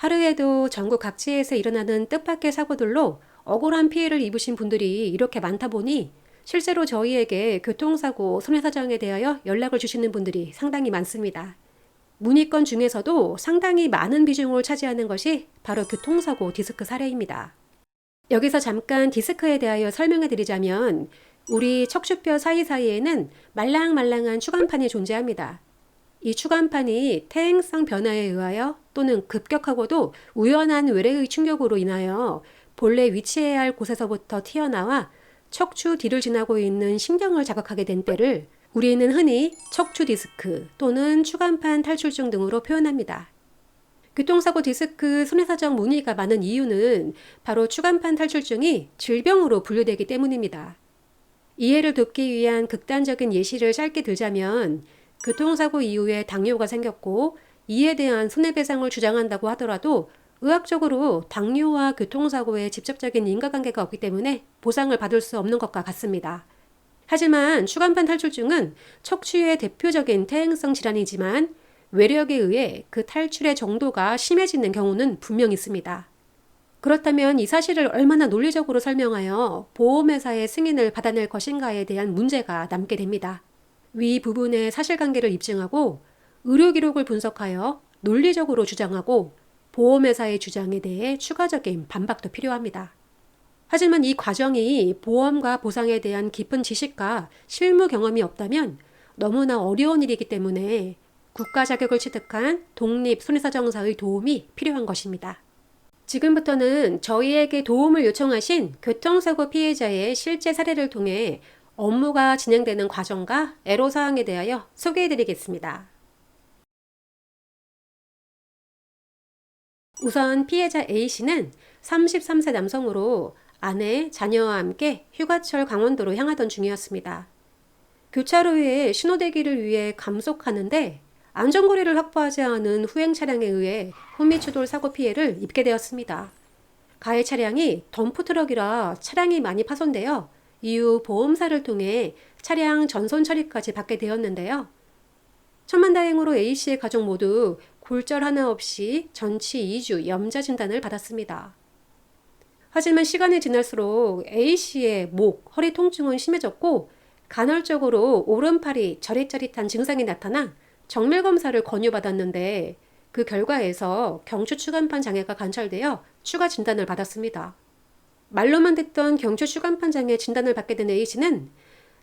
하루에도 전국 각지에서 일어나는 뜻밖의 사고들로 억울한 피해를 입으신 분들이 이렇게 많다 보니 실제로 저희에게 교통사고 손해사정에 대하여 연락을 주시는 분들이 상당히 많습니다. 문의건 중에서도 상당히 많은 비중을 차지하는 것이 바로 교통사고 디스크 사례입니다. 여기서 잠깐 디스크에 대하여 설명해 드리자면 우리 척추뼈 사이사이에는 말랑말랑한 추간판이 존재합니다. 이 추간판이 퇴행성 변화에 의하여 또는 급격하고도 우연한 외래의 충격으로 인하여 본래 위치해야 할 곳에서부터 튀어나와 척추 뒤를 지나고 있는 신경을 자극하게 된 때를 우리는 흔히 척추 디스크 또는 추간판 탈출증 등으로 표현합니다. 교통사고 디스크 손해사정 문의가 많은 이유는 바로 추간판 탈출증이 질병으로 분류되기 때문입니다. 이해를 돕기 위한 극단적인 예시를 짧게 들자면 교통사고 이후에 당뇨가 생겼고 이에 대한 손해배상을 주장한다고 하더라도 의학적으로 당뇨와 교통사고에 직접적인 인과관계가 없기 때문에 보상을 받을 수 없는 것과 같습니다. 하지만 추간판 탈출증은 척추의 대표적인 퇴행성 질환이지만 외력에 의해 그 탈출의 정도가 심해지는 경우는 분명 있습니다. 그렇다면 이 사실을 얼마나 논리적으로 설명하여 보험회사의 승인을 받아낼 것인가에 대한 문제가 남게 됩니다. 위 부분의 사실관계를 입증하고 의료기록을 분석하여 논리적으로 주장하고 보험회사의 주장에 대해 추가적인 반박도 필요합니다. 하지만 이 과정이 보험과 보상에 대한 깊은 지식과 실무 경험이 없다면 너무나 어려운 일이기 때문에 국가 자격을 취득한 독립 손해사정사의 도움이 필요한 것입니다. 지금부터는 저희에게 도움을 요청하신 교통사고 피해자의 실제 사례를 통해 업무가 진행되는 과정과 애로사항에 대하여 소개해드리겠습니다. 우선 피해자 A씨는 33세 남성으로 아내, 자녀와 함께 휴가철 강원도로 향하던 중이었습니다. 교차로에 신호대기를 위해 감속하는데 안전거리를 확보하지 않은 후행 차량에 의해 후미추돌 사고 피해를 입게 되었습니다. 가해 차량이 덤프트럭이라 차량이 많이 파손되어 이후 보험사를 통해 차량 전손 처리까지 받게 되었는데요. 천만다행으로 A씨의 가족 모두 골절 하나 없이 전치 2주 염좌 진단을 받았습니다. 하지만 시간이 지날수록 A씨의 목, 허리 통증은 심해졌고 간헐적으로 오른팔이 저릿저릿한 증상이 나타나 정밀검사를 권유받았는데 그 결과에서 경추 추간판 장애가 관찰되어 추가 진단을 받았습니다. 말로만 듣던 경추 추간판 장애 진단을 받게 된 A씨는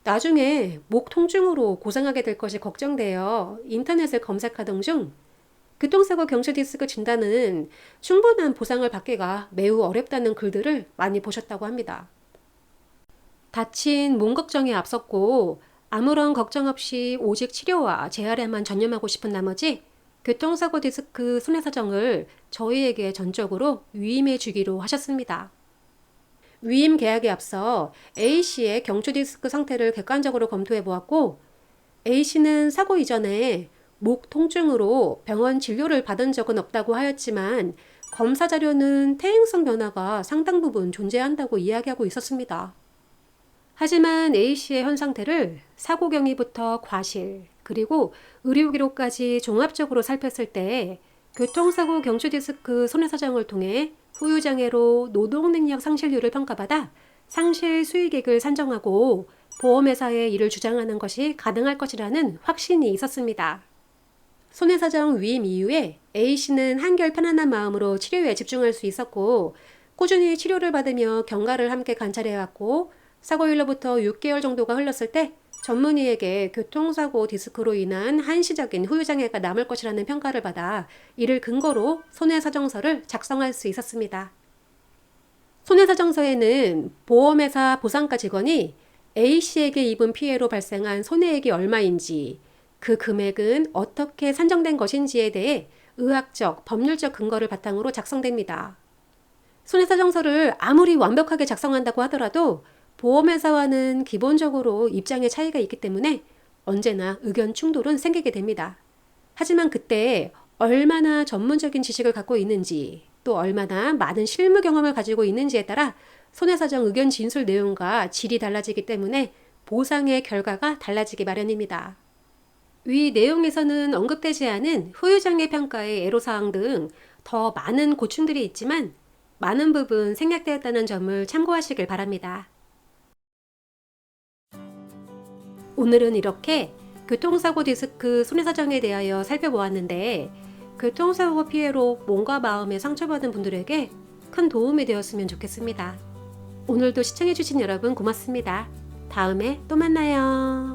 나중에 목 통증으로 고생하게 될 것이 걱정되어 인터넷을 검색하던 중 교통사고 경추 디스크 진단은 충분한 보상을 받기가 매우 어렵다는 글들을 많이 보셨다고 합니다. 다친 몸 걱정에 앞섰고 아무런 걱정 없이 오직 치료와 재활에만 전념하고 싶은 나머지 교통사고 디스크 손해사정을 저희에게 전적으로 위임해 주기로 하셨습니다. 위임 계약에 앞서 A씨의 경추 디스크 상태를 객관적으로 검토해 보았고 A씨는 사고 이전에 목 통증으로 병원 진료를 받은 적은 없다고 하였지만 검사 자료는 퇴행성 변화가 상당 부분 존재한다고 이야기하고 있었습니다. 하지만 A씨의 현 상태를 사고 경위부터 과실, 그리고 의료기록까지 종합적으로 살폈을 때 교통사고 경추 디스크 손해사정을 통해 후유장애로 노동능력 상실률을 평가받아 상실 수익액을 산정하고 보험회사에 이를 주장하는 것이 가능할 것이라는 확신이 있었습니다. 손해사정 위임 이후에 A씨는 한결 편안한 마음으로 치료에 집중할 수 있었고 꾸준히 치료를 받으며 경과를 함께 관찰해왔고 사고일로부터 6개월 정도가 흘렀을 때 전문의에게 교통사고 디스크로 인한 한시적인 후유장애가 남을 것이라는 평가를 받아 이를 근거로 손해사정서를 작성할 수 있었습니다. 손해사정서에는 보험회사 보상과 직원이 A씨에게 입은 피해로 발생한 손해액이 얼마인지, 그 금액은 어떻게 산정된 것인지에 대해 의학적, 법률적 근거를 바탕으로 작성됩니다. 손해사정서를 아무리 완벽하게 작성한다고 하더라도 보험회사와는 기본적으로 입장의 차이가 있기 때문에 언제나 의견 충돌은 생기게 됩니다. 하지만 그때 얼마나 전문적인 지식을 갖고 있는지 또 얼마나 많은 실무 경험을 가지고 있는지에 따라 손해사정 의견 진술 내용과 질이 달라지기 때문에 보상의 결과가 달라지기 마련입니다. 위 내용에서는 언급되지 않은 후유장애 평가의 애로사항 등 더 많은 고충들이 있지만 많은 부분 생략되었다는 점을 참고하시길 바랍니다. 오늘은 이렇게 교통사고 디스크 손해사정에 대하여 살펴보았는데 교통사고 피해로 몸과 마음에 상처받은 분들에게 큰 도움이 되었으면 좋겠습니다. 오늘도 시청해주신 여러분 고맙습니다. 다음에 또 만나요.